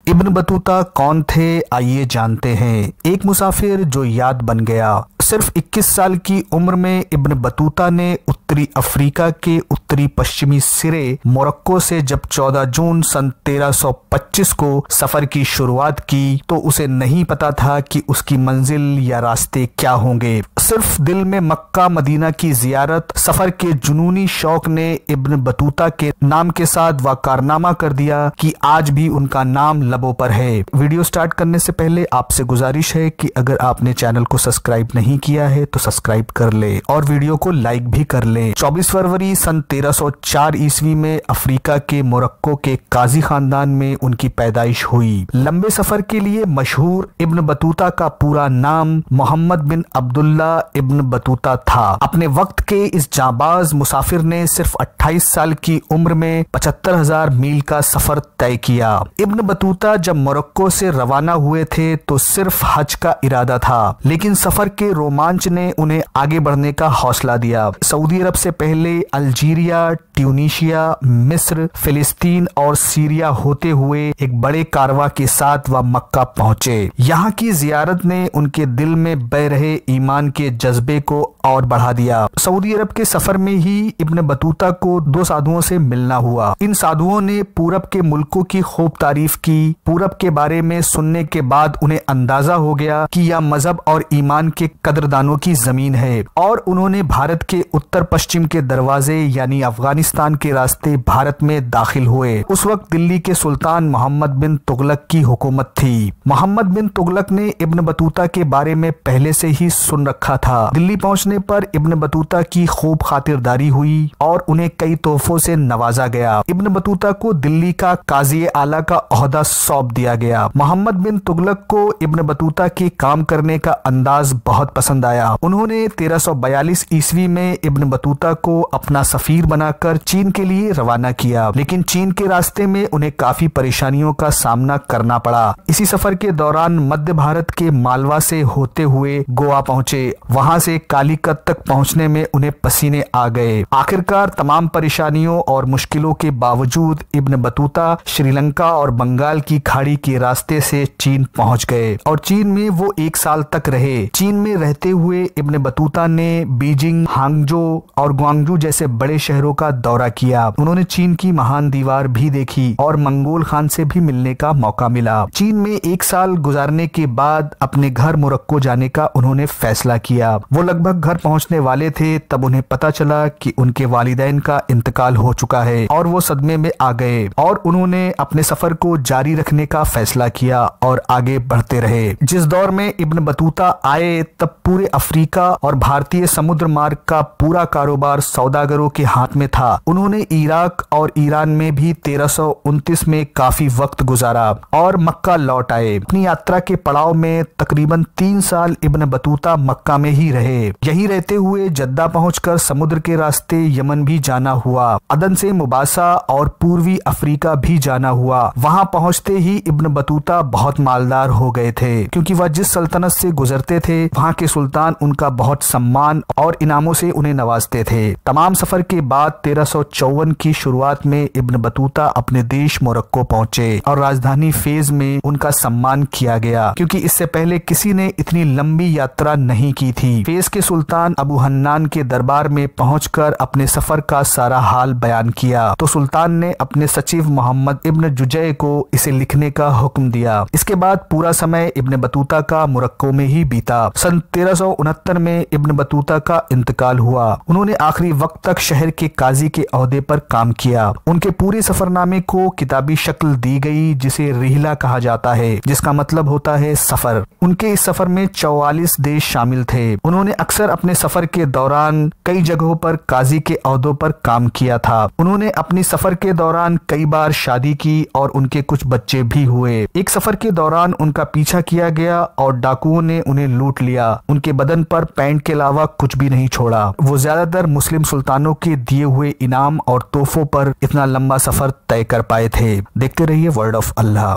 Ibn Battuta कौन थे, आइए जानते हैं। एक मुसाफिर जो याद बन गया। सिर्फ 21 साल की उम्र में इब्न बतूता ने उत्तरी अफ्रीका के उत्तरी पश्चिमी सिरे मोरक्को से जब 14 जून सन 1325 को सफर की शुरुआत की तो उसे नहीं पता था कि उसकी मंजिल या रास्ते क्या होंगे। सिर्फ दिल में मक्का मदीना की जियारत, सफर के जुनूनी शौक ने इब्न बतूता के नाम के साथ वह कारनामा कर दिया कि आज भी उनका नाम लबों पर है। वीडियो स्टार्ट करने से पहले आपसे गुजारिश है कि अगर आपने चैनल को सब्सक्राइब नहीं किया है तो सब्सक्राइब कर ले और वीडियो को लाइक भी कर ले। 24 फरवरी सन 1304 ईस्वी में अफ्रीका के मोरक्को के काजी खानदान में उनकी पैदाइश हुई। लंबे सफर के लिए मशहूर इब्न बतूता का पूरा नाम मोहम्मद बिन अब्दुल्ला इब्न बतूता था। अपने वक्त के इस जाबाज मुसाफिर ने सिर्फ 28 साल की उम्र में 75,000 मील का सफर तय किया। इब्न बतूता जब मोरक्को से रवाना हुए थे तो सिर्फ हज का इरादा था, लेकिन सफर के रोमांच ने उन्हें आगे बढ़ने का हौसला दिया। सऊदी अरब से पहले अल्जीरिया, ट्यूनीशिया, मिस्र, फिलिस्तीन और सीरिया होते हुए एक बड़े कारवा के साथ वह मक्का पहुंचे। यहाँ की जियारत ने उनके दिल में बह रहे ईमान के जज्बे को और बढ़ा दिया। सऊदी अरब के सफर में ही इब्न बतूता को 2 साधुओं से मिलना हुआ। इन साधुओं ने पूरब के मुल्कों की खूब तारीफ की। पूरब के बारे में सुनने के बाद उन्हें अंदाजा हो गया कि यह मजहब और ईमान के कदरदानों की जमीन है और उन्होंने भारत के उत्तर पश्चिम के दरवाजे यानी अफगानिस्तान के रास्ते भारत में दाखिल हुए। उस वक्त दिल्ली के सुल्तान मोहम्मद बिन तुगलक की हुकूमत थी। मोहम्मद बिन तुगलक ने इब्न बतूता के बारे में पहले से ही सुन रखा था। दिल्ली पहुंचने पर इब्न बतूता की खूब खातिरदारी हुई और उन्हें कई तोहफों से नवाजा गया। इब्न बतूता को दिल्ली का काजी आला का ओहदा सौंप दिया गया। मोहम्मद बिन तुगलक को इब्न बतूता के काम करने का अंदाज बहुत पसंद आया। उन्होंने 1342 ईस्वी में इब्न बतूता को अपना सफीर बनाकर चीन के लिए रवाना किया, लेकिन चीन के रास्ते में उन्हें काफी परेशानियों का सामना करना पड़ा। इसी सफर के दौरान मध्य भारत के मालवा से होते हुए गोवा पहुंचे। वहां से कालीकत तक पहुंचने में उन्हें पसीने आ गए। आखिरकार तमाम परेशानियों और मुश्किलों के बावजूद इब्न बतूता श्रीलंका और बंगाल की खाड़ी के रास्ते से चीन पहुंच गए और चीन में वो 1 साल तक रहे। चीन में रहते हुए इब्न बतूता ने बीजिंग, हांगजो और ग्वांगजू जैसे बड़े शहरों का दौरा किया। उन्होंने चीन की महान दीवार भी देखी और मंगोल खान से भी मिलने का मौका मिला। चीन में 1 साल गुजारने के बाद अपने घर मोरक्को जाने का उन्होंने फैसला किया। वो लगभग घर पहुंचने वाले थे तब उन्हें पता चला कि उनके वालिदैन का इंतकाल हो चुका है और वो सदमे में आ गए और उन्होंने अपने सफर को जारी रखने का फैसला किया और आगे बढ़ते रहे। जिस दौर में इब्न बतूता आए तब पूरे अफ्रीका और भारतीय समुद्र मार्ग का पूरा कारोबार सौदागरों के हाथ में था। उन्होंने इराक और ईरान में भी 1329 में काफी वक्त गुजारा और मक्का लौट आए। अपनी यात्रा के पड़ाव में तकरीबन 3 साल इब्न बतूता मक्का में ही रहे। यहीं रहते हुए जद्दा पहुंचकर समुद्र के रास्ते यमन भी जाना हुआ। अदन से मुबासा और पूर्वी अफ्रीका भी जाना हुआ। वहां पहुंचते ही इब्न बतूता बहुत मालदार हो गए थे, क्योंकि वह जिस सल्तनत से गुजरते थे वहां के सुल्तान उनका बहुत सम्मान और इनामों से उन्हें नवाजते थे। तमाम सफर के बाद 1354 की शुरुआत में इब्न बतूता अपने देश मोरक्को पहुंचे और राजधानी फेज में उनका सम्मान किया गया, क्योंकि इससे पहले किसी ने इतनी लंबी यात्रा नहीं की थी। फेज के सुल्तान अबू हन्नान के दरबार में पहुंचकर अपने सफर का सारा हाल बयान किया तो सुल्तान ने अपने सचिव मोहम्मद इब्न जुजै को इसे लिखने का हुक्म दिया। इसके बाद पूरा समय इब्न बतूता का मोरक्को में ही बीता। सन 1369 में इब्न बतूता का इंतकाल हुआ। उन्होंने आखिरी वक्त तक शहर के काजी के ओहदे पर काम किया। उनके पूरे सफरनामे को किताबी शक्ल दी गई, जिसे रिहला कहा जाता है, जिसका मतलब होता है सफर। उनके इस सफर में 44 देश शामिल थे। उन्होंने अक्सर अपने सफर के दौरान कई जगहों पर काजी के ओहदों पर काम किया था। उन्होंने अपनी सफर के दौरान कई बार शादी की और उनके कुछ बच्चे भी हुए। एक सफर के दौरान उनका पीछा किया गया और डाकुओं ने उन्हें लूट लिया। उनके बदन पर पैंट के अलावा कुछ भी नहीं छोड़ा। वो ज्यादातर मुस्लिम सुल्तानों के दिए हुए इनाम और तोहफों पर इतना लंबा सफर तय कर पाए थे। देखते रहिए वर्ड ऑफ अल्लाह।